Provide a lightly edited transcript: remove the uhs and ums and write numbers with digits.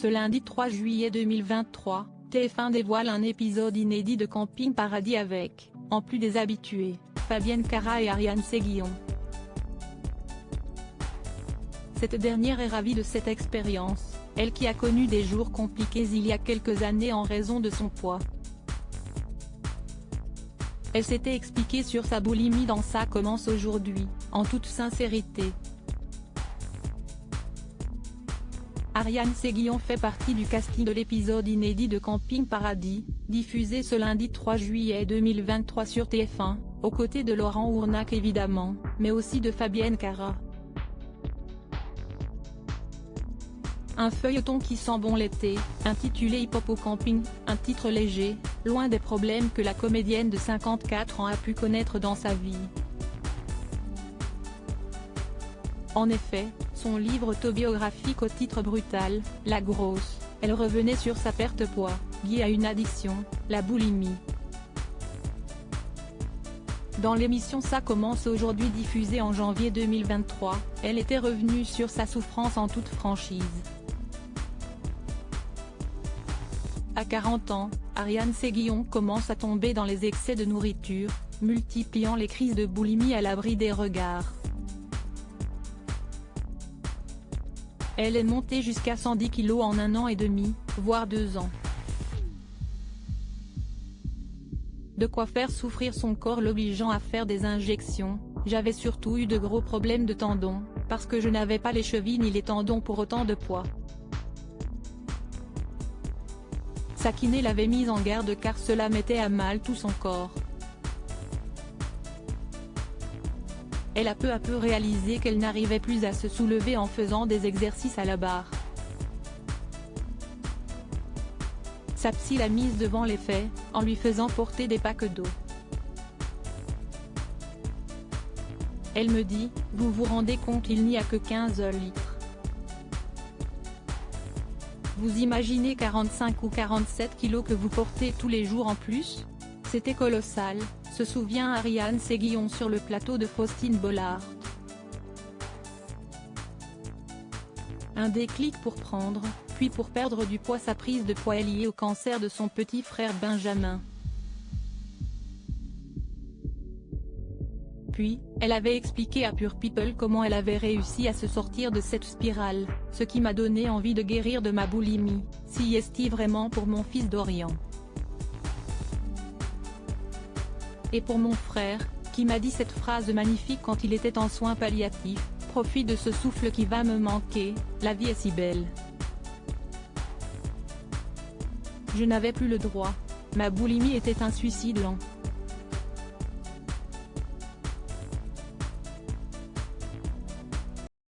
Ce lundi 3 juillet 2023, TF1 dévoile un épisode inédit de Camping Paradis avec, en plus des habitués, Fabienne Cara et Ariane Séguillon. Cette dernière est ravie de cette expérience, elle qui a connu des jours compliqués il y a quelques années en raison de son poids. Elle s'était expliquée sur sa boulimie dans Ça commence aujourd'hui, en toute sincérité. Ariane Séguillon fait partie du casting de l'épisode inédit de Camping Paradis, diffusé ce lundi 3 juillet 2023 sur TF1, aux côtés de Laurent Ournac évidemment, mais aussi de Fabienne Cara. Un feuilleton qui sent bon l'été, intitulé Hip Hop au camping, un titre léger, loin des problèmes que la comédienne de 54 ans a pu connaître dans sa vie. En effet, son livre autobiographique au titre brutal, La Grosse, elle revenait sur sa perte de poids, liée à une addiction, la boulimie. Dans l'émission Ça commence aujourd'hui diffusée en janvier 2023, elle était revenue sur sa souffrance en toute franchise. À 40 ans, Ariane Séguillon commence à tomber dans les excès de nourriture, multipliant les crises de boulimie à l'abri des regards. Elle est montée jusqu'à 110 kg en 1 an et demi, voire 2 ans. De quoi faire souffrir son corps l'obligeant à faire des injections. J'avais surtout eu de gros problèmes de tendons, parce que je n'avais pas les chevilles ni les tendons pour autant de poids. Sa kiné l'avait mise en garde car cela mettait à mal tout son corps. Elle a peu à peu réalisé qu'elle n'arrivait plus à se soulever en faisant des exercices à la barre. Sa psy l'a mise devant les faits, en lui faisant porter des packs d'eau. Elle me dit, vous vous rendez compte, il n'y a que 15 litres. Vous imaginez 45 ou 47 kilos que vous portez tous les jours en plus? C'était colossal, se souvient Ariane Séguillon sur le plateau de Faustine Bollard. Un déclic pour prendre, puis pour perdre du poids. Sa prise de poids est liée au cancer de son petit frère Benjamin. Puis, elle avait expliqué à Pure People comment elle avait réussi à se sortir de cette spirale, ce qui m'a donné envie de guérir de ma boulimie, si est-il vraiment pour mon fils Dorian. Et pour mon frère, qui m'a dit cette phrase magnifique quand il était en soins palliatifs, profite de ce souffle qui va me manquer, la vie est si belle. Je n'avais plus le droit. Ma boulimie était un suicide lent.